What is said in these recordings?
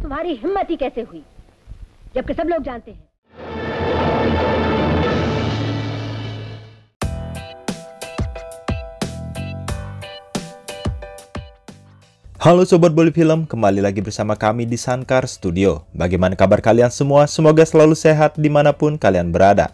तुम्हारी हिम्मत ही कैसे हुई, जबकि सब लोग जानते हैं। Halo Sobat Boleh Film, kembali lagi bersama kami di Sankar Studio. Bagaimana kabar kalian semua? Semoga selalu sehat dimanapun kalian berada.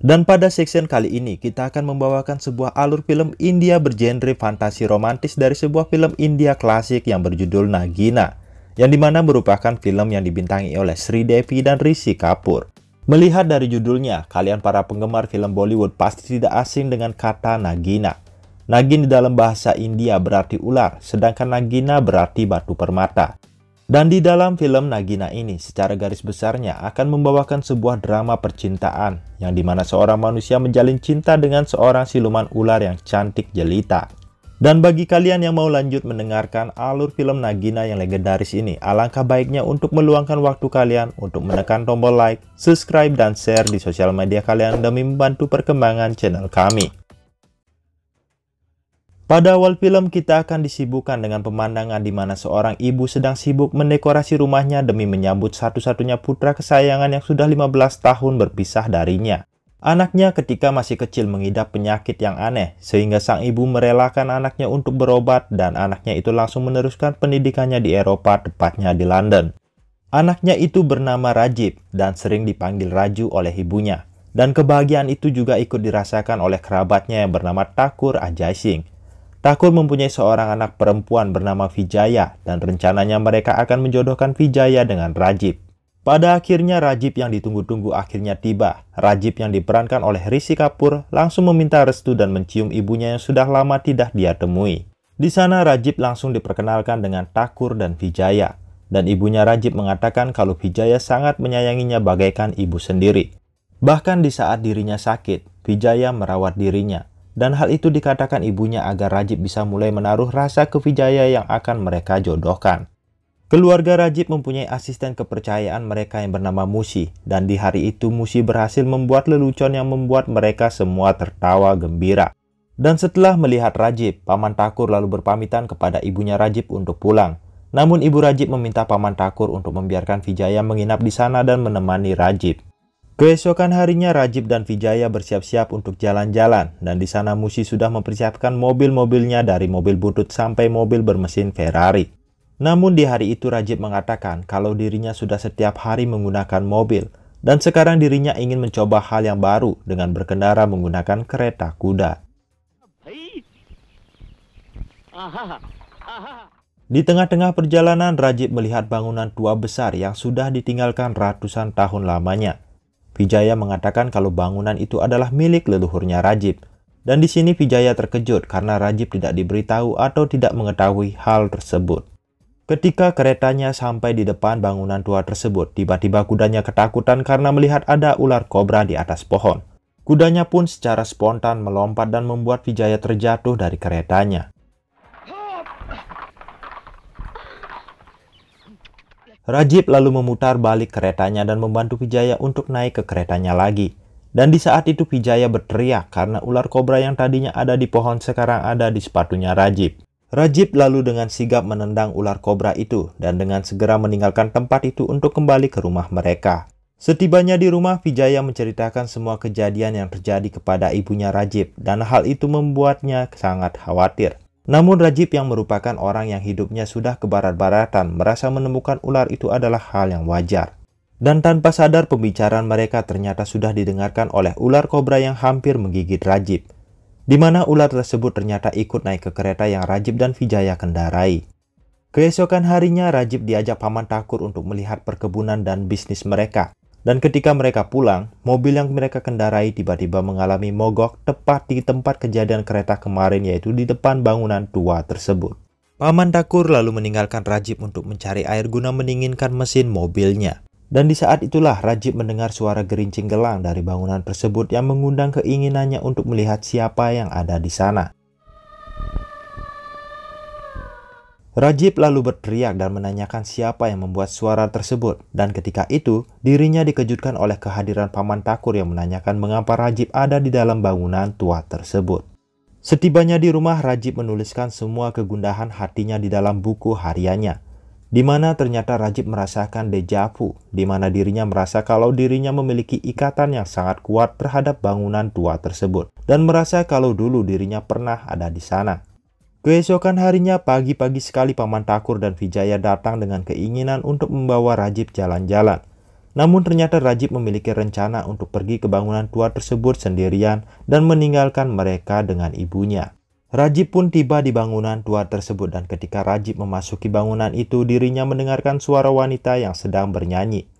Dan pada section kali ini, kita akan membawakan sebuah alur film India bergenre fantasi romantis dari sebuah film India klasik yang berjudul Nagina, yang dimana merupakan film yang dibintangi oleh Sri Devi dan Rishi Kapoor. Melihat dari judulnya, kalian para penggemar film Bollywood pasti tidak asing dengan kata Nagina. Nagin di dalam bahasa India berarti ular, sedangkan Nagina berarti batu permata. Dan di dalam film Nagina ini, secara garis besarnya akan membawakan sebuah drama percintaan, yang dimana seorang manusia menjalin cinta dengan seorang siluman ular yang cantik jelita. Dan bagi kalian yang mau lanjut mendengarkan alur film Nagina yang legendaris ini, alangkah baiknya untuk meluangkan waktu kalian untuk menekan tombol like, subscribe, dan share di sosial media kalian demi membantu perkembangan channel kami. Pada awal film kita akan disibukkan dengan pemandangan di mana seorang ibu sedang sibuk mendekorasi rumahnya demi menyambut satu-satunya putra kesayangan yang sudah 15 tahun berpisah darinya. Anaknya ketika masih kecil mengidap penyakit yang aneh, sehingga sang ibu merelakan anaknya untuk berobat dan anaknya itu langsung meneruskan pendidikannya di Eropa, tepatnya di London. Anaknya itu bernama Rajib dan sering dipanggil Raju oleh ibunya. Dan kebahagiaan itu juga ikut dirasakan oleh kerabatnya yang bernama Thakur Ajay Singh. Thakur mempunyai seorang anak perempuan bernama Vijaya dan rencananya mereka akan menjodohkan Vijaya dengan Rajib. Pada akhirnya Rajib yang ditunggu-tunggu akhirnya tiba. Rajib yang diperankan oleh Rishi Kapoor langsung meminta restu dan mencium ibunya yang sudah lama tidak dia temui. Di sana Rajib langsung diperkenalkan dengan Thakur dan Vijaya. Dan ibunya Rajib mengatakan kalau Vijaya sangat menyayanginya bagaikan ibu sendiri. Bahkan di saat dirinya sakit, Vijaya merawat dirinya. Dan hal itu dikatakan ibunya agar Rajib bisa mulai menaruh rasa ke Vijaya yang akan mereka jodohkan. Keluarga Rajib mempunyai asisten kepercayaan mereka yang bernama Musi. Dan di hari itu Musi berhasil membuat lelucon yang membuat mereka semua tertawa gembira. Dan setelah melihat Rajib, Paman Thakur lalu berpamitan kepada ibunya Rajib untuk pulang. Namun ibu Rajib meminta Paman Thakur untuk membiarkan Vijaya menginap di sana dan menemani Rajib. Keesokan harinya Rajib dan Vijaya bersiap-siap untuk jalan-jalan dan di sana Musi sudah mempersiapkan mobil-mobilnya dari mobil butut sampai mobil bermesin Ferrari. Namun di hari itu Rajib mengatakan kalau dirinya sudah setiap hari menggunakan mobil dan sekarang dirinya ingin mencoba hal yang baru dengan berkendara menggunakan kereta kuda. Di tengah-tengah perjalanan Rajib melihat bangunan tua besar yang sudah ditinggalkan ratusan tahun lamanya. Vijaya mengatakan kalau bangunan itu adalah milik leluhurnya Rajib. Dan di sini Vijaya terkejut karena Rajib tidak diberitahu atau tidak mengetahui hal tersebut. Ketika keretanya sampai di depan bangunan tua tersebut, tiba-tiba kudanya ketakutan karena melihat ada ular kobra di atas pohon. Kudanya pun secara spontan melompat dan membuat Vijaya terjatuh dari keretanya. Rajib lalu memutar balik keretanya dan membantu Vijaya untuk naik ke keretanya lagi. Dan di saat itu Vijaya berteriak karena ular kobra yang tadinya ada di pohon sekarang ada di sepatunya Rajib. Rajib lalu dengan sigap menendang ular kobra itu dan dengan segera meninggalkan tempat itu untuk kembali ke rumah mereka. Setibanya di rumah, Vijaya menceritakan semua kejadian yang terjadi kepada ibunya Rajib dan hal itu membuatnya sangat khawatir. Namun Rajib yang merupakan orang yang hidupnya sudah ke barat-baratan merasa menemukan ular itu adalah hal yang wajar. Dan tanpa sadar pembicaraan mereka ternyata sudah didengarkan oleh ular kobra yang hampir menggigit Rajib. Di mana ular tersebut ternyata ikut naik ke kereta yang Rajib dan Vijaya kendarai. Keesokan harinya Rajib diajak Paman Thakur untuk melihat perkebunan dan bisnis mereka. Dan ketika mereka pulang, mobil yang mereka kendarai tiba-tiba mengalami mogok tepat di tempat kejadian kereta kemarin, yaitu di depan bangunan tua tersebut. Paman Thakur lalu meninggalkan Rajib untuk mencari air guna mendinginkan mesin mobilnya. Dan di saat itulah Rajib mendengar suara gerincing gelang dari bangunan tersebut yang mengundang keinginannya untuk melihat siapa yang ada di sana. Rajib lalu berteriak dan menanyakan siapa yang membuat suara tersebut. Dan ketika itu, dirinya dikejutkan oleh kehadiran Paman Thakur yang menanyakan mengapa Rajib ada di dalam bangunan tua tersebut. Setibanya di rumah, Rajib menuliskan semua kegundahan hatinya di dalam buku hariannya. di mana ternyata Rajib merasakan deja vu, di mana dirinya merasa kalau dirinya memiliki ikatan yang sangat kuat terhadap bangunan tua tersebut, dan merasa kalau dulu dirinya pernah ada di sana. Keesokan harinya, pagi-pagi sekali Paman Takur dan Vijaya datang dengan keinginan untuk membawa Rajib jalan-jalan. Namun ternyata Rajib memiliki rencana untuk pergi ke bangunan tua tersebut sendirian dan meninggalkan mereka dengan ibunya. Rajib pun tiba di bangunan tua tersebut, dan ketika Rajib memasuki bangunan itu, dirinya mendengarkan suara wanita yang sedang bernyanyi.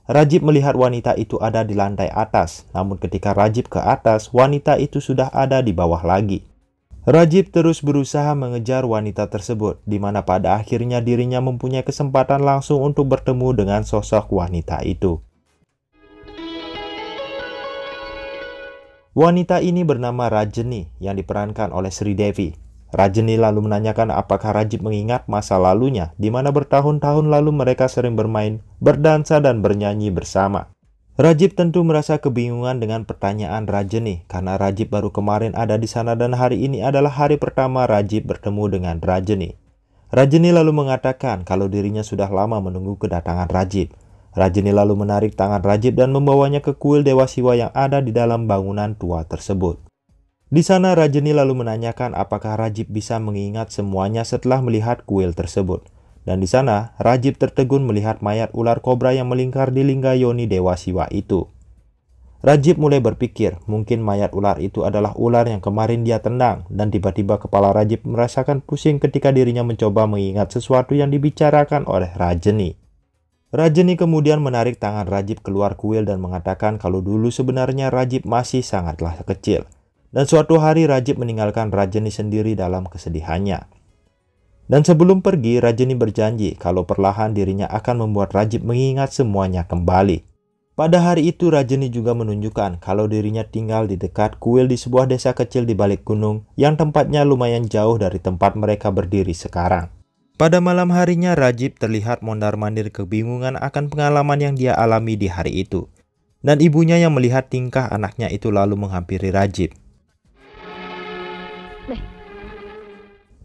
Rajib melihat wanita itu ada di lantai atas, namun ketika Rajib ke atas, wanita itu sudah ada di bawah lagi. Rajib terus berusaha mengejar wanita tersebut, di mana pada akhirnya dirinya mempunyai kesempatan langsung untuk bertemu dengan sosok wanita itu. Wanita ini bernama Rajani yang diperankan oleh Sri Devi. Rajani lalu menanyakan apakah Rajib mengingat masa lalunya, di mana bertahun-tahun lalu mereka sering bermain, berdansa, dan bernyanyi bersama. Rajib tentu merasa kebingungan dengan pertanyaan Rajani, karena Rajib baru kemarin ada di sana dan hari ini adalah hari pertama Rajib bertemu dengan Rajani. Rajani lalu mengatakan kalau dirinya sudah lama menunggu kedatangan Rajib. Rajani lalu menarik tangan Rajib dan membawanya ke kuil Dewa Siwa yang ada di dalam bangunan tua tersebut. Di sana Rajani lalu menanyakan apakah Rajib bisa mengingat semuanya setelah melihat kuil tersebut. Dan di sana, Rajib tertegun melihat mayat ular kobra yang melingkar di lingga yoni Dewa Siwa itu. Rajib mulai berpikir, mungkin mayat ular itu adalah ular yang kemarin dia tendang, dan tiba-tiba kepala Rajib merasakan pusing ketika dirinya mencoba mengingat sesuatu yang dibicarakan oleh Rajani. Rajani kemudian menarik tangan Rajib keluar kuil dan mengatakan kalau dulu sebenarnya Rajib masih sangatlah kecil. Dan suatu hari Rajib meninggalkan Rajani sendiri dalam kesedihannya. Dan sebelum pergi, Rajani berjanji kalau perlahan dirinya akan membuat Rajib mengingat semuanya kembali. Pada hari itu Rajani juga menunjukkan kalau dirinya tinggal di dekat kuil di sebuah desa kecil di balik gunung yang tempatnya lumayan jauh dari tempat mereka berdiri sekarang. Pada malam harinya Rajib terlihat mondar-mandir kebingungan akan pengalaman yang dia alami di hari itu. Dan ibunya yang melihat tingkah anaknya itu lalu menghampiri Rajib.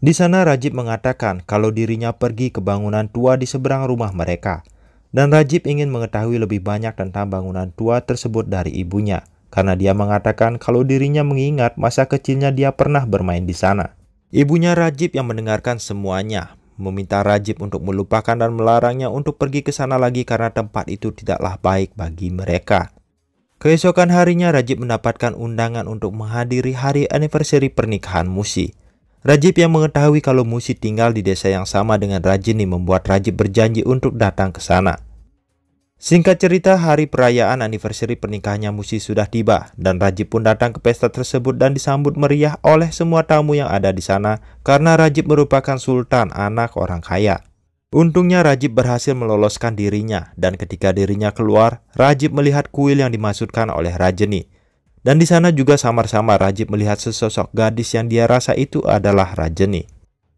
Di sana Rajib mengatakan kalau dirinya pergi ke bangunan tua di seberang rumah mereka. Dan Rajib ingin mengetahui lebih banyak tentang bangunan tua tersebut dari ibunya, karena dia mengatakan kalau dirinya mengingat masa kecilnya dia pernah bermain di sana. Ibunya Rajib yang mendengarkan semuanya, meminta Rajib untuk melupakan dan melarangnya untuk pergi ke sana lagi karena tempat itu tidaklah baik bagi mereka. Keesokan harinya Rajib mendapatkan undangan untuk menghadiri hari anniversary pernikahan Musi. Rajib yang mengetahui kalau Musi tinggal di desa yang sama dengan Rajani membuat Rajib berjanji untuk datang ke sana. Singkat cerita, hari perayaan anniversary pernikahannya Musi sudah tiba dan Rajib pun datang ke pesta tersebut dan disambut meriah oleh semua tamu yang ada di sana karena Rajib merupakan sultan, anak orang kaya. Untungnya Rajib berhasil meloloskan dirinya dan ketika dirinya keluar, Rajib melihat kuil yang dimaksudkan oleh Rajani. Dan di sana juga samar-samar Rajib melihat sesosok gadis yang dia rasa itu adalah Rajani.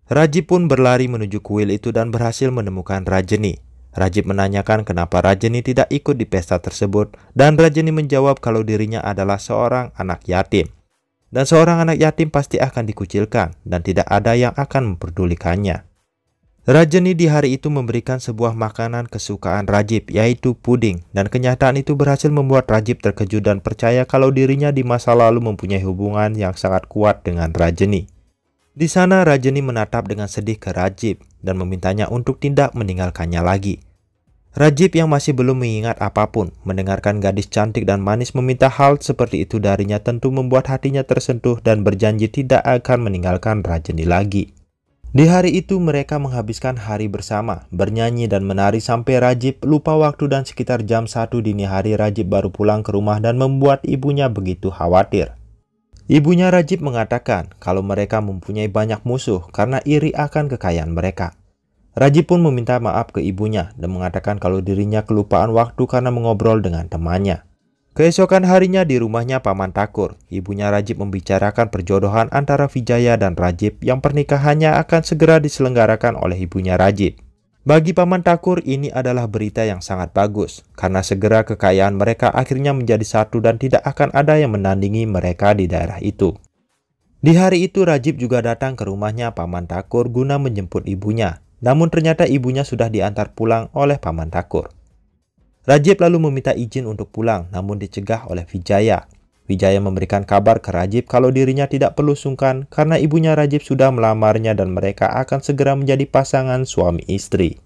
Rajib pun berlari menuju kuil itu dan berhasil menemukan Rajani. Rajib menanyakan kenapa Rajani tidak ikut di pesta tersebut dan Rajani menjawab kalau dirinya adalah seorang anak yatim. Dan seorang anak yatim pasti akan dikucilkan dan tidak ada yang akan memperdulikannya. Rajani di hari itu memberikan sebuah makanan kesukaan Rajib, yaitu puding, dan kenyataan itu berhasil membuat Rajib terkejut dan percaya kalau dirinya di masa lalu mempunyai hubungan yang sangat kuat dengan Rajani. Di sana Rajani menatap dengan sedih ke Rajib dan memintanya untuk tidak meninggalkannya lagi. Rajib yang masih belum mengingat apapun, mendengarkan gadis cantik dan manis meminta hal seperti itu darinya tentu membuat hatinya tersentuh dan berjanji tidak akan meninggalkan Rajani lagi. Di hari itu mereka menghabiskan hari bersama, bernyanyi dan menari sampai Rajib lupa waktu dan sekitar jam 1 dini hari Rajib baru pulang ke rumah dan membuat ibunya begitu khawatir. Ibunya Rajib mengatakan kalau mereka mempunyai banyak musuh karena iri akan kekayaan mereka. Rajib pun meminta maaf ke ibunya dan mengatakan kalau dirinya kelupaan waktu karena mengobrol dengan temannya. Keesokan harinya di rumahnya Paman Takur, ibunya Rajib membicarakan perjodohan antara Vijaya dan Rajib yang pernikahannya akan segera diselenggarakan oleh ibunya Rajib. Bagi Paman Takur ini adalah berita yang sangat bagus, karena segera kekayaan mereka akhirnya menjadi satu dan tidak akan ada yang menandingi mereka di daerah itu. Di hari itu Rajib juga datang ke rumahnya Paman Takur guna menjemput ibunya. Namun ternyata ibunya sudah diantar pulang oleh Paman Thakur. Rajib lalu meminta izin untuk pulang, namun dicegah oleh Vijaya. Vijaya memberikan kabar ke Rajib kalau dirinya tidak perlu sungkan karena ibunya Rajib sudah melamarnya dan mereka akan segera menjadi pasangan suami istri.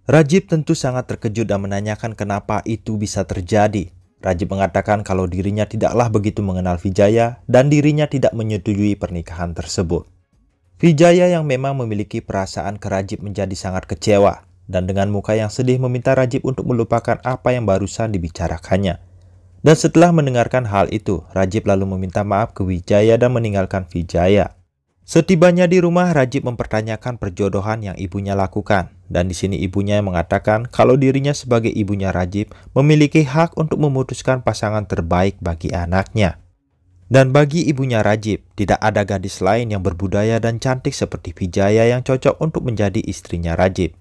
Rajib tentu sangat terkejut dan menanyakan kenapa itu bisa terjadi. Rajib mengatakan kalau dirinya tidaklah begitu mengenal Vijaya dan dirinya tidak menyetujui pernikahan tersebut. Vijaya yang memang memiliki perasaan ke Rajib menjadi sangat kecewa dan dengan muka yang sedih meminta Rajib untuk melupakan apa yang barusan dibicarakannya. Dan setelah mendengarkan hal itu, Rajib lalu meminta maaf ke Vijaya dan meninggalkan Vijaya. Setibanya di rumah, Rajib mempertanyakan perjodohan yang ibunya lakukan. Dan di sini ibunya mengatakan kalau dirinya sebagai ibunya Rajib memiliki hak untuk memutuskan pasangan terbaik bagi anaknya. Dan bagi ibunya Rajib, tidak ada gadis lain yang berbudaya dan cantik seperti Vijaya yang cocok untuk menjadi istrinya Rajib.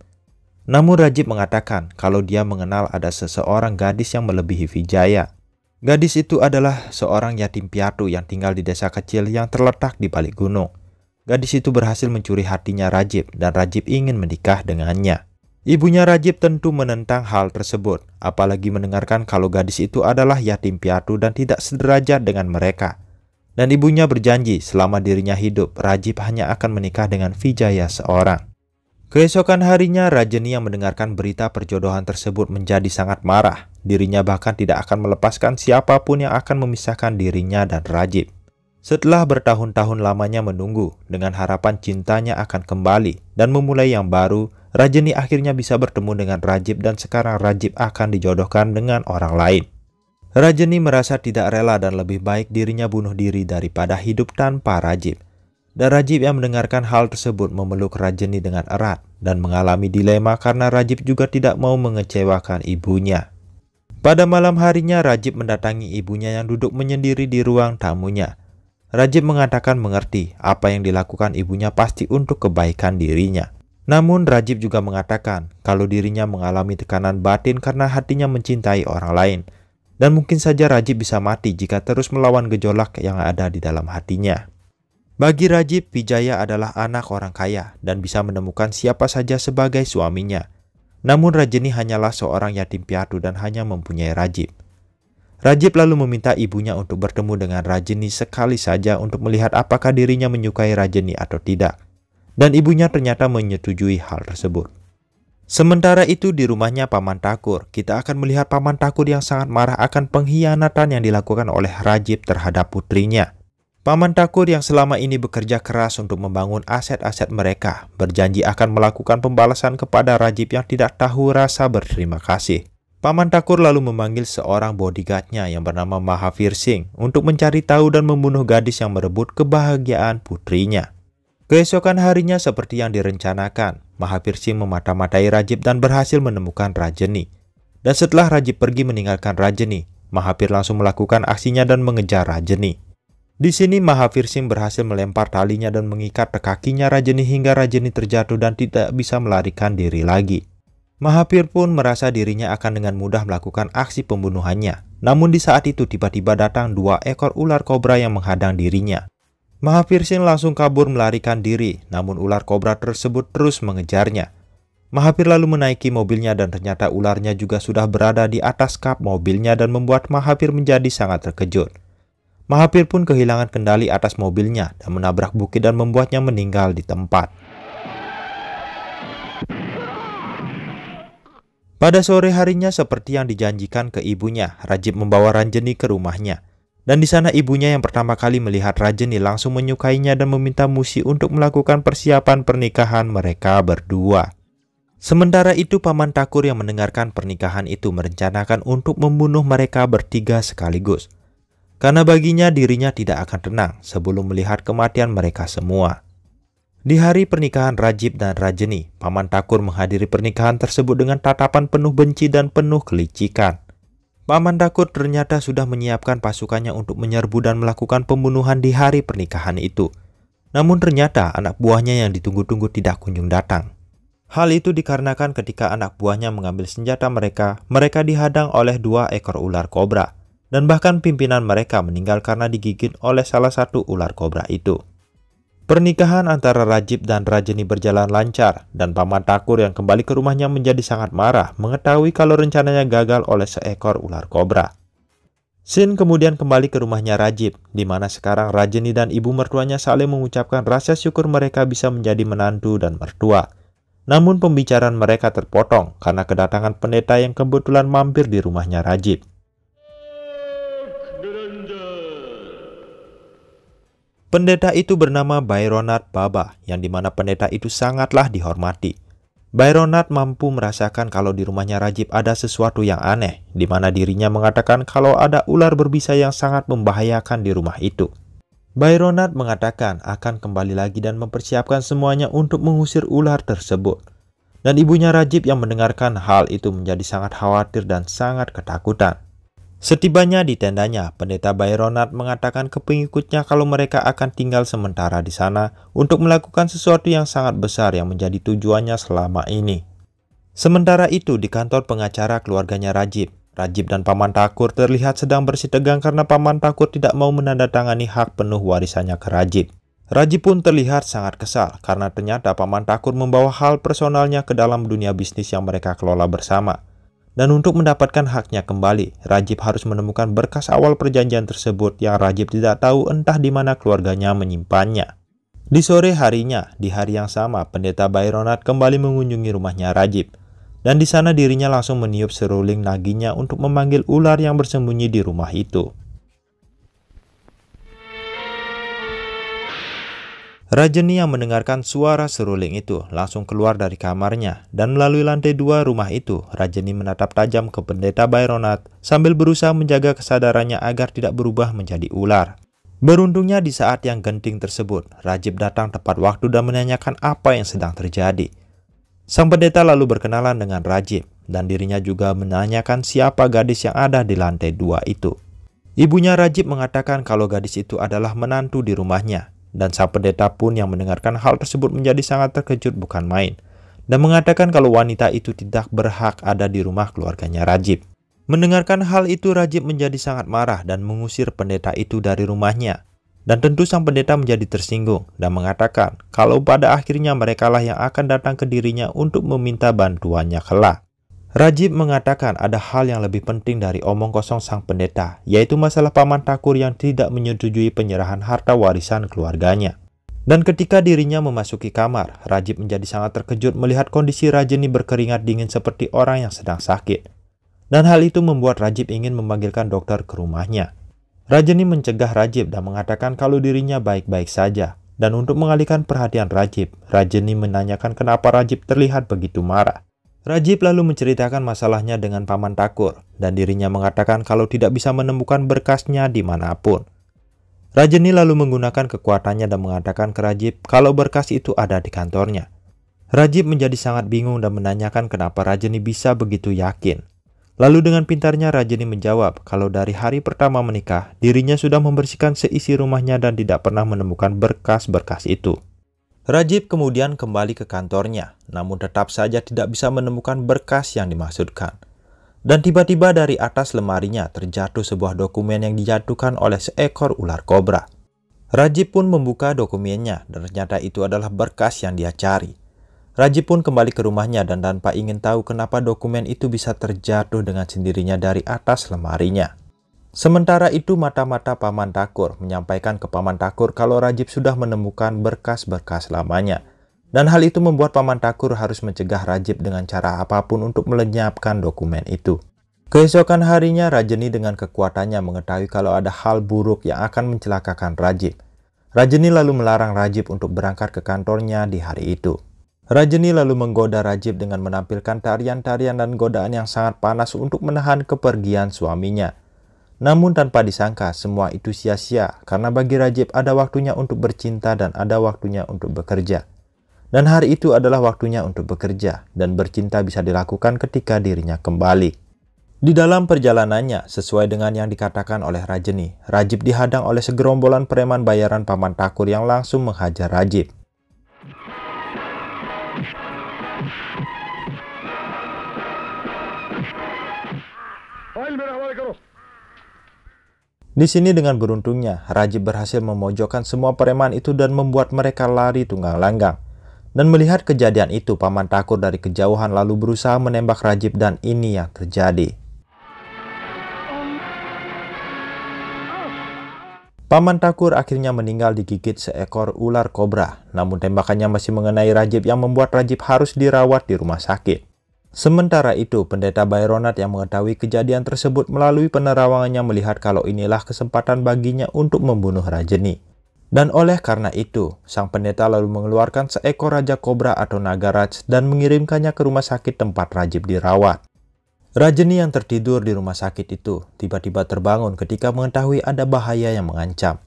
Namun Rajib mengatakan kalau dia mengenal ada seseorang gadis yang melebihi Vijaya. Gadis itu adalah seorang yatim piatu yang tinggal di desa kecil yang terletak di balik gunung. Gadis itu berhasil mencuri hatinya Rajib dan Rajib ingin menikah dengannya. Ibunya Rajib tentu menentang hal tersebut, apalagi mendengarkan kalau gadis itu adalah yatim piatu dan tidak sederajat dengan mereka. Dan ibunya berjanji selama dirinya hidup, Rajib hanya akan menikah dengan Vijaya seorang. Keesokan harinya, Rajani yang mendengarkan berita perjodohan tersebut menjadi sangat marah. Dirinya bahkan tidak akan melepaskan siapapun yang akan memisahkan dirinya dan Rajib. Setelah bertahun-tahun lamanya menunggu, dengan harapan cintanya akan kembali dan memulai yang baru, Rajani akhirnya bisa bertemu dengan Rajib dan sekarang Rajib akan dijodohkan dengan orang lain. Rajani merasa tidak rela dan lebih baik dirinya bunuh diri daripada hidup tanpa Rajib. Dan Rajib yang mendengarkan hal tersebut memeluk Rajani dengan erat dan mengalami dilema karena Rajib juga tidak mau mengecewakan ibunya. Pada malam harinya, Rajib mendatangi ibunya yang duduk menyendiri di ruang tamunya. Rajib mengatakan mengerti apa yang dilakukan ibunya pasti untuk kebaikan dirinya. Namun Rajib juga mengatakan kalau dirinya mengalami tekanan batin karena hatinya mencintai orang lain. Dan mungkin saja Rajib bisa mati jika terus melawan gejolak yang ada di dalam hatinya. Bagi Rajib, Vijaya adalah anak orang kaya dan bisa menemukan siapa saja sebagai suaminya. Namun Rajani hanyalah seorang yatim piatu dan hanya mempunyai Rajib. Rajib lalu meminta ibunya untuk bertemu dengan Rajani sekali saja untuk melihat apakah dirinya menyukai Rajani atau tidak. Dan ibunya ternyata menyetujui hal tersebut. Sementara itu di rumahnya Paman Thakur, kita akan melihat Paman Thakur yang sangat marah akan pengkhianatan yang dilakukan oleh Rajib terhadap putrinya. Paman Thakur yang selama ini bekerja keras untuk membangun aset-aset mereka, berjanji akan melakukan pembalasan kepada Rajib yang tidak tahu rasa berterima kasih. Paman Thakur lalu memanggil seorang bodyguardnya yang bernama Mahavir Singh untuk mencari tahu dan membunuh gadis yang merebut kebahagiaan putrinya. Keesokan harinya seperti yang direncanakan, Mahavir Singh memata-matai Rajib dan berhasil menemukan Rajani. Dan setelah Rajib pergi meninggalkan Rajani, Mahavir langsung melakukan aksinya dan mengejar Rajani. Di sini Mahavir Singh berhasil melempar talinya dan mengikat kakinya Rajani hingga Rajani terjatuh dan tidak bisa melarikan diri lagi. Mahavir pun merasa dirinya akan dengan mudah melakukan aksi pembunuhannya. Namun di saat itu tiba-tiba datang 2 ekor ular kobra yang menghadang dirinya. Mahavir Singh langsung kabur melarikan diri, namun ular kobra tersebut terus mengejarnya. Mahavir lalu menaiki mobilnya dan ternyata ularnya juga sudah berada di atas kap mobilnya dan membuat Mahavir menjadi sangat terkejut. Mahavir pun kehilangan kendali atas mobilnya dan menabrak bukit dan membuatnya meninggal di tempat. Pada sore harinya seperti yang dijanjikan ke ibunya, Rajib membawa Ranjani ke rumahnya. Dan di sana ibunya yang pertama kali melihat Rajani langsung menyukainya dan meminta Musi untuk melakukan persiapan pernikahan mereka berdua. Sementara itu Paman Thakur yang mendengarkan pernikahan itu merencanakan untuk membunuh mereka bertiga sekaligus. Karena baginya dirinya tidak akan tenang sebelum melihat kematian mereka semua. Di hari pernikahan Rajib dan Rajani, Paman Thakur menghadiri pernikahan tersebut dengan tatapan penuh benci dan penuh kelicikan. Paman Thakur ternyata sudah menyiapkan pasukannya untuk menyerbu dan melakukan pembunuhan di hari pernikahan itu. Namun ternyata anak buahnya yang ditunggu-tunggu tidak kunjung datang. Hal itu dikarenakan ketika anak buahnya mengambil senjata mereka dihadang oleh 2 ekor ular kobra. Dan bahkan pimpinan mereka meninggal karena digigit oleh salah satu ular kobra itu. Pernikahan antara Rajib dan Rajani berjalan lancar, dan Paman Takur yang kembali ke rumahnya menjadi sangat marah mengetahui kalau rencananya gagal oleh seekor ular kobra. Sin kemudian kembali ke rumahnya Rajib, di mana sekarang Rajani dan ibu mertuanya saling mengucapkan rasa syukur mereka bisa menjadi menantu dan mertua. Namun pembicaraan mereka terpotong karena kedatangan pendeta yang kebetulan mampir di rumahnya Rajib. Pendeta itu bernama Baironat Baba, yang dimana pendeta itu sangatlah dihormati. Baironat mampu merasakan kalau di rumahnya Rajib ada sesuatu yang aneh, di mana dirinya mengatakan kalau ada ular berbisa yang sangat membahayakan di rumah itu. Baironat mengatakan akan kembali lagi dan mempersiapkan semuanya untuk mengusir ular tersebut. Dan ibunya Rajib yang mendengarkan hal itu menjadi sangat khawatir dan sangat ketakutan. Setibanya di tendanya, pendeta Baironat mengatakan ke pengikutnya kalau mereka akan tinggal sementara di sana untuk melakukan sesuatu yang sangat besar yang menjadi tujuannya selama ini. Sementara itu di kantor pengacara keluarganya Rajib, Rajib dan Paman Takur terlihat sedang bersitegang karena Paman Takur tidak mau menandatangani hak penuh warisannya ke Rajib. Rajib pun terlihat sangat kesal karena ternyata Paman Takur membawa hal personalnya ke dalam dunia bisnis yang mereka kelola bersama. Dan untuk mendapatkan haknya kembali, Rajib harus menemukan berkas awal perjanjian tersebut yang Rajib tidak tahu entah di mana keluarganya menyimpannya. Di sore harinya, di hari yang sama, pendeta Baironat kembali mengunjungi rumahnya Rajib. Dan di sana dirinya langsung meniup seruling naginya untuk memanggil ular yang bersembunyi di rumah itu. Rajani yang mendengarkan suara seruling itu langsung keluar dari kamarnya, dan melalui lantai 2 rumah itu, Rajani menatap tajam ke pendeta Baironat sambil berusaha menjaga kesadarannya agar tidak berubah menjadi ular. Beruntungnya di saat yang genting tersebut, Rajib datang tepat waktu dan menanyakan apa yang sedang terjadi. Sang pendeta lalu berkenalan dengan Rajib, dan dirinya juga menanyakan siapa gadis yang ada di lantai 2 itu. Ibunya Rajib mengatakan kalau gadis itu adalah menantu di rumahnya. Dan sang pendeta pun yang mendengarkan hal tersebut menjadi sangat terkejut bukan main, dan mengatakan kalau wanita itu tidak berhak ada di rumah keluarganya Rajib. Mendengarkan hal itu, Rajib menjadi sangat marah dan mengusir pendeta itu dari rumahnya. Dan tentu sang pendeta menjadi tersinggung dan mengatakan kalau pada akhirnya merekalah yang akan datang ke dirinya untuk meminta bantuannya kelak. Rajib mengatakan ada hal yang lebih penting dari omong kosong sang pendeta, yaitu masalah Paman Takur yang tidak menyetujui penyerahan harta warisan keluarganya. Dan ketika dirinya memasuki kamar, Rajib menjadi sangat terkejut melihat kondisi Rajani berkeringat dingin seperti orang yang sedang sakit. Dan hal itu membuat Rajib ingin memanggilkan dokter ke rumahnya. Rajani mencegah Rajib dan mengatakan kalau dirinya baik-baik saja. Dan untuk mengalihkan perhatian Rajib, Rajani menanyakan kenapa Rajib terlihat begitu marah. Rajib lalu menceritakan masalahnya dengan Paman Takur, dan dirinya mengatakan kalau tidak bisa menemukan berkasnya dimanapun. Rajani lalu menggunakan kekuatannya dan mengatakan ke Rajib kalau berkas itu ada di kantornya. Rajib menjadi sangat bingung dan menanyakan kenapa Rajani bisa begitu yakin. Lalu dengan pintarnya Rajani menjawab kalau dari hari pertama menikah, dirinya sudah membersihkan seisi rumahnya dan tidak pernah menemukan berkas-berkas itu. Rajib kemudian kembali ke kantornya, namun tetap saja tidak bisa menemukan berkas yang dimaksudkan. Dan tiba-tiba dari atas lemarinya terjatuh sebuah dokumen yang dijatuhkan oleh seekor ular kobra. Rajib pun membuka dokumennya dan ternyata itu adalah berkas yang dia cari. Rajib pun kembali ke rumahnya dan tanpa ingin tahu kenapa dokumen itu bisa terjatuh dengan sendirinya dari atas lemarinya. Sementara itu mata-mata Paman Takur menyampaikan ke Paman Takur kalau Rajib sudah menemukan berkas-berkas lamanya. Dan hal itu membuat Paman Takur harus mencegah Rajib dengan cara apapun untuk melenyapkan dokumen itu. Keesokan harinya Rajani dengan kekuatannya mengetahui kalau ada hal buruk yang akan mencelakakan Rajib. Rajani lalu melarang Rajib untuk berangkat ke kantornya di hari itu. Rajani lalu menggoda Rajib dengan menampilkan tarian-tarian dan godaan yang sangat panas untuk menahan kepergian suaminya. Namun tanpa disangka semua itu sia-sia karena bagi Rajib ada waktunya untuk bercinta dan ada waktunya untuk bekerja. Dan hari itu adalah waktunya untuk bekerja dan bercinta bisa dilakukan ketika dirinya kembali. Di dalam perjalanannya, sesuai dengan yang dikatakan oleh Rajani, Rajib dihadang oleh segerombolan preman bayaran Paman Takur yang langsung menghajar Rajib. Di sini dengan beruntungnya, Rajib berhasil memojokkan semua preman itu dan membuat mereka lari tunggang langgang. Dan melihat kejadian itu, Paman Takur dari kejauhan lalu berusaha menembak Rajib dan ini yang terjadi. Paman Takur akhirnya meninggal digigit seekor ular kobra, namun tembakannya masih mengenai Rajib yang membuat Rajib harus dirawat di rumah sakit. Sementara itu, Pendeta Baironat yang mengetahui kejadian tersebut melalui penerawangannya melihat kalau inilah kesempatan baginya untuk membunuh Rajeni. Dan oleh karena itu, sang pendeta lalu mengeluarkan seekor Raja Kobra atau Nagaraj dan mengirimkannya ke rumah sakit tempat Rajib dirawat. Rajeni yang tertidur di rumah sakit itu tiba-tiba terbangun ketika mengetahui ada bahaya yang mengancam.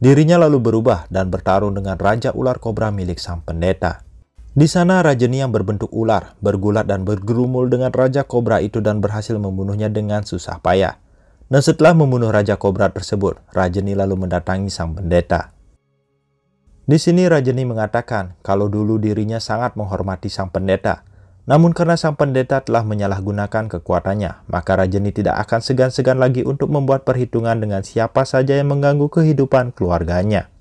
Dirinya lalu berubah dan bertarung dengan Raja Ular Kobra milik sang pendeta. Di sana Rajeni yang berbentuk ular bergulat dan bergerumul dengan Raja Kobra itu dan berhasil membunuhnya dengan susah payah. Dan setelah membunuh Raja Kobra tersebut, Rajeni lalu mendatangi sang pendeta. Di sini Rajeni mengatakan kalau dulu dirinya sangat menghormati sang pendeta. Namun karena sang pendeta telah menyalahgunakan kekuatannya, maka Rajeni tidak akan segan-segan lagi untuk membuat perhitungan dengan siapa saja yang mengganggu kehidupan keluarganya.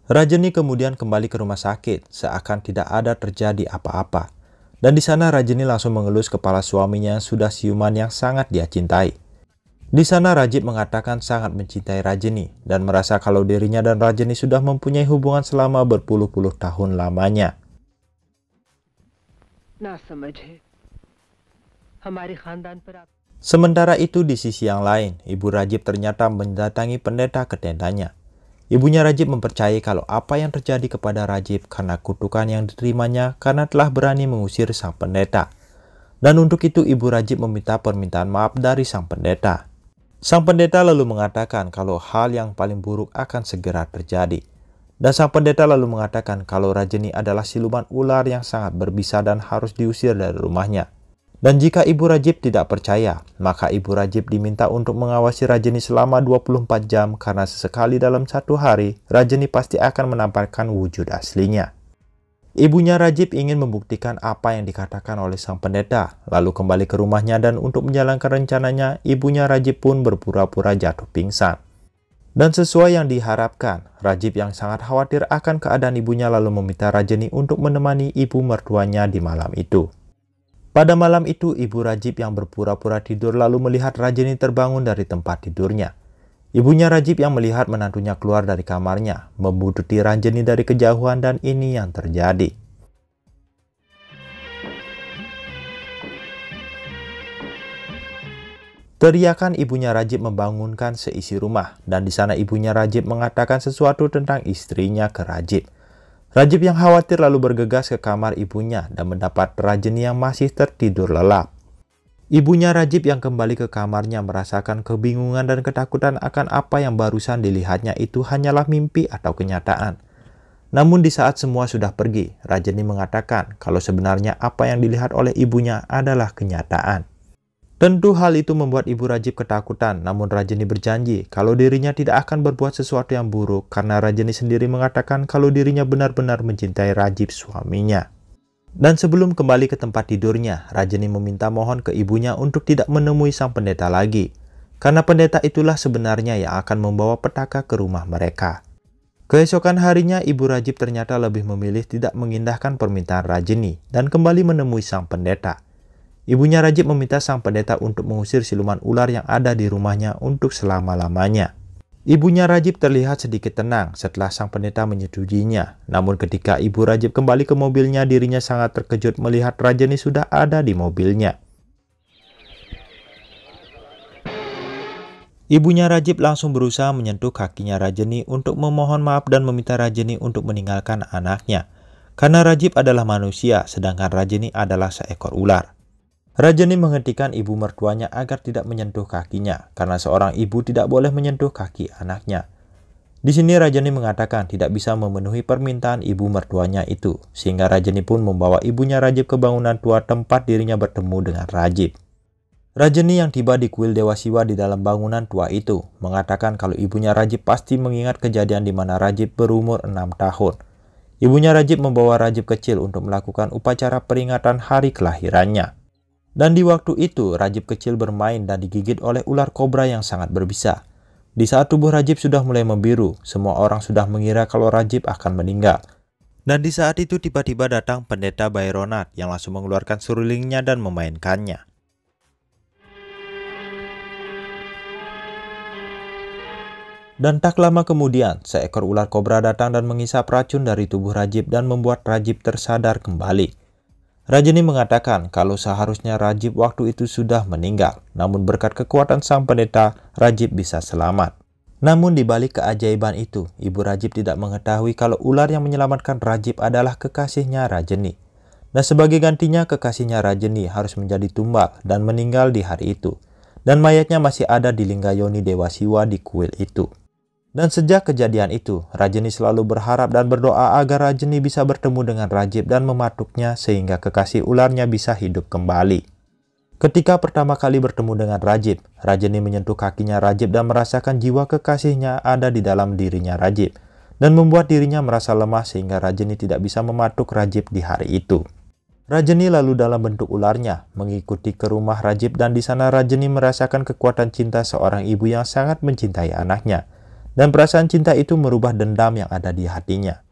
Rajeni kemudian kembali ke rumah sakit, seakan tidak ada terjadi apa-apa. Dan di sana Rajeni langsung mengelus kepala suaminya yang sudah siuman yang sangat dia cintai. Di sana Rajib mengatakan sangat mencintai Rajeni dan merasa kalau dirinya dan Rajeni sudah mempunyai hubungan selama berpuluh-puluh tahun lamanya. Sementara itu di sisi yang lain, Ibu Rajib ternyata mendatangi pendeta ke tendanya. Ibunya Rajib mempercayai kalau apa yang terjadi kepada Rajib karena kutukan yang diterimanya karena telah berani mengusir sang pendeta. Dan untuk itu Ibu Rajib meminta permintaan maaf dari sang pendeta. Sang pendeta lalu mengatakan kalau hal yang paling buruk akan segera terjadi. Dan sang pendeta lalu mengatakan kalau Rajeni adalah siluman ular yang sangat berbisa dan harus diusir dari rumahnya. Dan jika Ibu Rajib tidak percaya, maka Ibu Rajib diminta untuk mengawasi Rajeni selama 24 jam karena sesekali dalam satu hari, Rajeni pasti akan menampakkan wujud aslinya. Ibunya Rajib ingin membuktikan apa yang dikatakan oleh sang pendeta, lalu kembali ke rumahnya dan untuk menjalankan rencananya, ibunya Rajib pun berpura-pura jatuh pingsan. Dan sesuai yang diharapkan, Rajib yang sangat khawatir akan keadaan ibunya lalu meminta Rajeni untuk menemani ibu mertuanya di malam itu. Pada malam itu, Ibu Rajib yang berpura-pura tidur lalu melihat Rajeni terbangun dari tempat tidurnya. Ibunya Rajib yang melihat menantunya keluar dari kamarnya, membututi Rajeni dari kejauhan dan ini yang terjadi. Teriakan ibunya Rajib membangunkan seisi rumah dan di sana ibunya Rajib mengatakan sesuatu tentang istrinya ke Rajib. Rajib yang khawatir lalu bergegas ke kamar ibunya dan mendapat Rajeni yang masih tertidur lelap. Ibunya Rajib yang kembali ke kamarnya merasakan kebingungan dan ketakutan akan apa yang barusan dilihatnya itu hanyalah mimpi atau kenyataan. Namun di saat semua sudah pergi, Rajeni mengatakan kalau sebenarnya apa yang dilihat oleh ibunya adalah kenyataan. Tentu hal itu membuat Ibu Rajib ketakutan, namun Rajeni berjanji kalau dirinya tidak akan berbuat sesuatu yang buruk karena Rajeni sendiri mengatakan kalau dirinya benar-benar mencintai Rajib suaminya. Dan sebelum kembali ke tempat tidurnya, Rajeni meminta mohon ke ibunya untuk tidak menemui sang pendeta lagi, karena pendeta itulah sebenarnya yang akan membawa petaka ke rumah mereka. Keesokan harinya, Ibu Rajib ternyata lebih memilih tidak mengindahkan permintaan Rajeni dan kembali menemui sang pendeta. Ibunya Rajib meminta sang pendeta untuk mengusir siluman ular yang ada di rumahnya untuk selama-lamanya. Ibunya Rajib terlihat sedikit tenang setelah sang pendeta menyetujuinya. Namun ketika Ibu Rajib kembali ke mobilnya, dirinya sangat terkejut melihat Rajeni sudah ada di mobilnya. Ibunya Rajib langsung berusaha menyentuh kakinya Rajeni untuk memohon maaf dan meminta Rajeni untuk meninggalkan anaknya. Karena Rajib adalah manusia, sedangkan Rajeni adalah seekor ular. Rajeni menghentikan ibu mertuanya agar tidak menyentuh kakinya, karena seorang ibu tidak boleh menyentuh kaki anaknya. Di sini Rajeni mengatakan tidak bisa memenuhi permintaan ibu mertuanya itu, sehingga Rajeni pun membawa ibunya Rajib ke bangunan tua tempat dirinya bertemu dengan Rajib. Rajeni yang tiba di kuil Dewa Siwa di dalam bangunan tua itu, mengatakan kalau ibunya Rajib pasti mengingat kejadian di mana Rajib berumur 6 tahun. Ibunya Rajib membawa Rajib kecil untuk melakukan upacara peringatan hari kelahirannya. Dan di waktu itu, Rajib kecil bermain dan digigit oleh ular kobra yang sangat berbisa. Di saat tubuh Rajib sudah mulai membiru, semua orang sudah mengira kalau Rajib akan meninggal. Dan di saat itu tiba-tiba datang pendeta Bayronat yang langsung mengeluarkan serulingnya dan memainkannya. Dan tak lama kemudian, seekor ular kobra datang dan menghisap racun dari tubuh Rajib dan membuat Rajib tersadar kembali. Rajani mengatakan kalau seharusnya Rajib waktu itu sudah meninggal, namun berkat kekuatan sang pendeta, Rajib bisa selamat. Namun di balik keajaiban itu, ibu Rajib tidak mengetahui kalau ular yang menyelamatkan Rajib adalah kekasihnya Rajani. Dan sebagai gantinya, kekasihnya Rajani harus menjadi tumbal dan meninggal di hari itu. Dan mayatnya masih ada di Linggayoni Dewa Siwa di kuil itu. Dan sejak kejadian itu, Rajani selalu berharap dan berdoa agar Rajani bisa bertemu dengan Rajib dan mematuknya sehingga kekasih ularnya bisa hidup kembali. Ketika pertama kali bertemu dengan Rajib, Rajani menyentuh kakinya Rajib dan merasakan jiwa kekasihnya ada di dalam dirinya Rajib, dan membuat dirinya merasa lemah sehingga Rajani tidak bisa mematuk Rajib di hari itu. Rajani lalu dalam bentuk ularnya mengikuti ke rumah Rajib dan di sana Rajani merasakan kekuatan cinta seorang ibu yang sangat mencintai anaknya. Dan perasaan cinta itu merubah dendam yang ada di hatinya.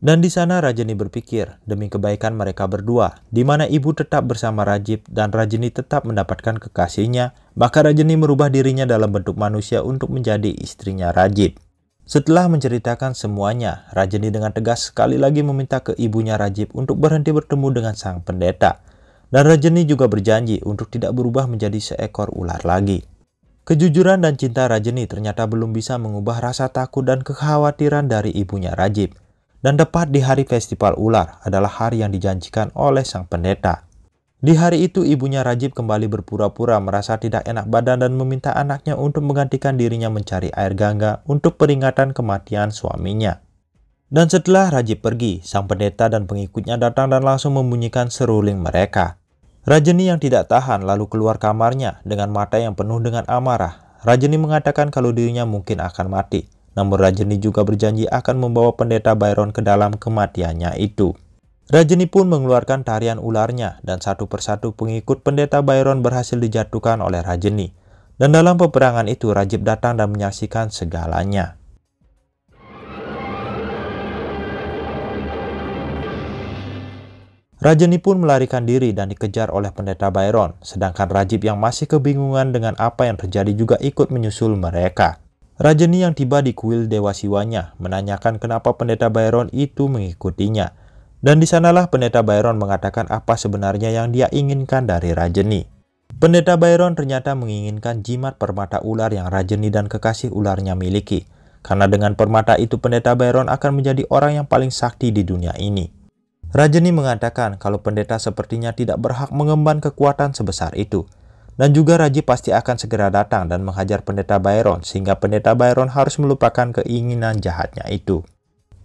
Dan di sana Rajani berpikir demi kebaikan mereka berdua, di mana ibu tetap bersama Rajib dan Rajani tetap mendapatkan kekasihnya, maka Rajani merubah dirinya dalam bentuk manusia untuk menjadi istrinya Rajib. Setelah menceritakan semuanya, Rajani dengan tegas sekali lagi meminta ke ibunya Rajib untuk berhenti bertemu dengan sang pendeta. Dan Rajani juga berjanji untuk tidak berubah menjadi seekor ular lagi. Kejujuran dan cinta Rajani ternyata belum bisa mengubah rasa takut dan kekhawatiran dari ibunya Rajib. Dan tepat di hari festival ular adalah hari yang dijanjikan oleh sang pendeta. Di hari itu ibunya Rajib kembali berpura-pura merasa tidak enak badan dan meminta anaknya untuk menggantikan dirinya mencari air gangga untuk peringatan kematian suaminya. Dan setelah Rajib pergi, sang pendeta dan pengikutnya datang dan langsung membunyikan seruling mereka. Rajani yang tidak tahan lalu keluar kamarnya dengan mata yang penuh dengan amarah. Rajani mengatakan kalau dirinya mungkin akan mati. Namun Rajani juga berjanji akan membawa pendeta Byron ke dalam kematiannya itu. Rajani pun mengeluarkan tarian ularnya dan satu persatu pengikut pendeta Byron berhasil dijatuhkan oleh Rajani. Dan dalam peperangan itu Rajib datang dan menyaksikan segalanya. Rajani pun melarikan diri dan dikejar oleh pendeta Byron, sedangkan Rajib yang masih kebingungan dengan apa yang terjadi juga ikut menyusul mereka. Rajani yang tiba di kuil Dewa Siwanya menanyakan kenapa pendeta Byron itu mengikutinya. Dan di sanalah pendeta Byron mengatakan apa sebenarnya yang dia inginkan dari Rajani. Pendeta Byron ternyata menginginkan jimat permata ular yang Rajani dan kekasih ularnya miliki. Karena dengan permata itu pendeta Byron akan menjadi orang yang paling sakti di dunia ini. Rajani mengatakan kalau pendeta sepertinya tidak berhak mengemban kekuatan sebesar itu. Dan juga Rajib pasti akan segera datang dan menghajar pendeta Byron sehingga pendeta Byron harus melupakan keinginan jahatnya itu.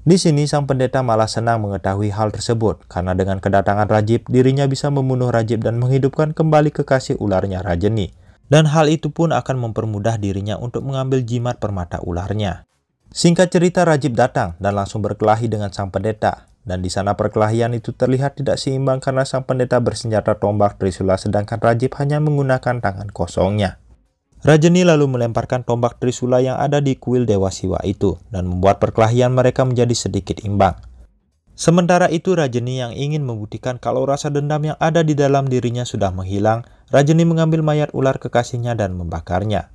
Di sini sang pendeta malah senang mengetahui hal tersebut karena dengan kedatangan Rajib dirinya bisa membunuh Rajib dan menghidupkan kembali kekasih ularnya Rajani. Dan hal itu pun akan mempermudah dirinya untuk mengambil jimat permata ularnya. Singkat cerita Rajib datang dan langsung berkelahi dengan sang pendeta. Dan di sana perkelahian itu terlihat tidak seimbang karena sang pendeta bersenjata tombak Trisula sedangkan Rajib hanya menggunakan tangan kosongnya. Rajani lalu melemparkan tombak Trisula yang ada di kuil Dewa Siwa itu dan membuat perkelahian mereka menjadi sedikit imbang. Sementara itu Rajani yang ingin membuktikan kalau rasa dendam yang ada di dalam dirinya sudah menghilang, Rajani mengambil mayat ular kekasihnya dan membakarnya.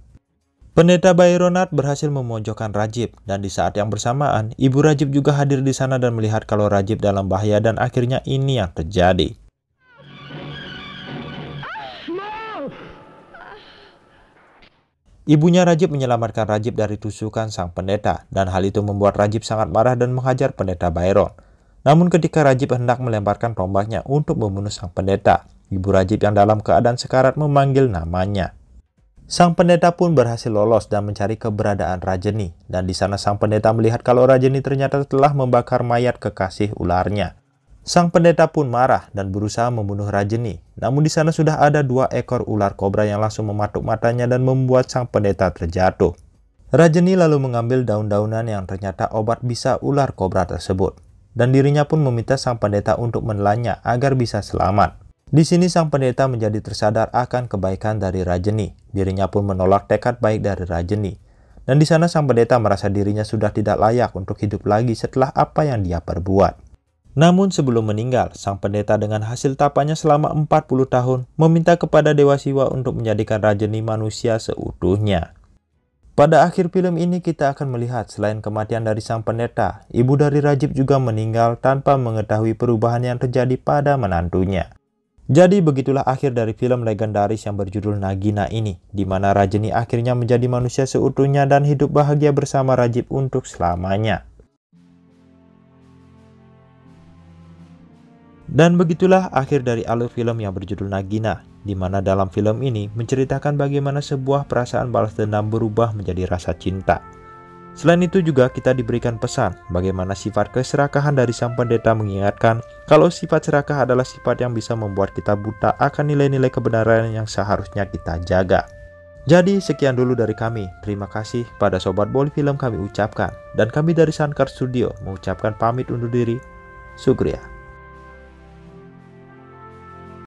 Pendeta Bayronat berhasil memojokkan Rajib dan di saat yang bersamaan, ibu Rajib juga hadir di sana dan melihat kalau Rajib dalam bahaya dan akhirnya ini yang terjadi. Ibunya Rajib menyelamatkan Rajib dari tusukan sang pendeta dan hal itu membuat Rajib sangat marah dan menghajar pendeta Byron. Namun ketika Rajib hendak melemparkan tombaknya untuk membunuh sang pendeta, ibu Rajib yang dalam keadaan sekarat memanggil namanya. Sang pendeta pun berhasil lolos dan mencari keberadaan Rajani. Dan di sana sang pendeta melihat kalau Rajani ternyata telah membakar mayat kekasih ularnya. Sang pendeta pun marah dan berusaha membunuh Rajani. Namun di sana sudah ada 2 ekor ular kobra yang langsung mematuk matanya dan membuat sang pendeta terjatuh. Rajani lalu mengambil daun-daunan yang ternyata obat bisa ular kobra tersebut. Dan dirinya pun meminta sang pendeta untuk menelannya agar bisa selamat. Di sini sang pendeta menjadi tersadar akan kebaikan dari Rajani. Dirinya pun menolak tekad baik dari Rajani. Dan di sana sang pendeta merasa dirinya sudah tidak layak untuk hidup lagi setelah apa yang dia perbuat. Namun sebelum meninggal, sang pendeta dengan hasil tapanya selama 40 tahun meminta kepada Dewa Siwa untuk menjadikan Rajani manusia seutuhnya. Pada akhir film ini kita akan melihat selain kematian dari sang pendeta, ibu dari Rajiv juga meninggal tanpa mengetahui perubahan yang terjadi pada menantunya. Jadi begitulah akhir dari film legendaris yang berjudul Nagina ini, di mana Rajani akhirnya menjadi manusia seutuhnya dan hidup bahagia bersama Rajiv untuk selamanya. Dan begitulah akhir dari alur film yang berjudul Nagina, di mana dalam film ini menceritakan bagaimana sebuah perasaan balas dendam berubah menjadi rasa cinta. Selain itu juga kita diberikan pesan bagaimana sifat keserakahan dari sang pendeta mengingatkan kalau sifat serakah adalah sifat yang bisa membuat kita buta akan nilai-nilai kebenaran yang seharusnya kita jaga. Jadi sekian dulu dari kami, terima kasih pada Sobat Boli Film kami ucapkan, dan kami dari Sankar Studio mengucapkan pamit undur diri, Sukriya.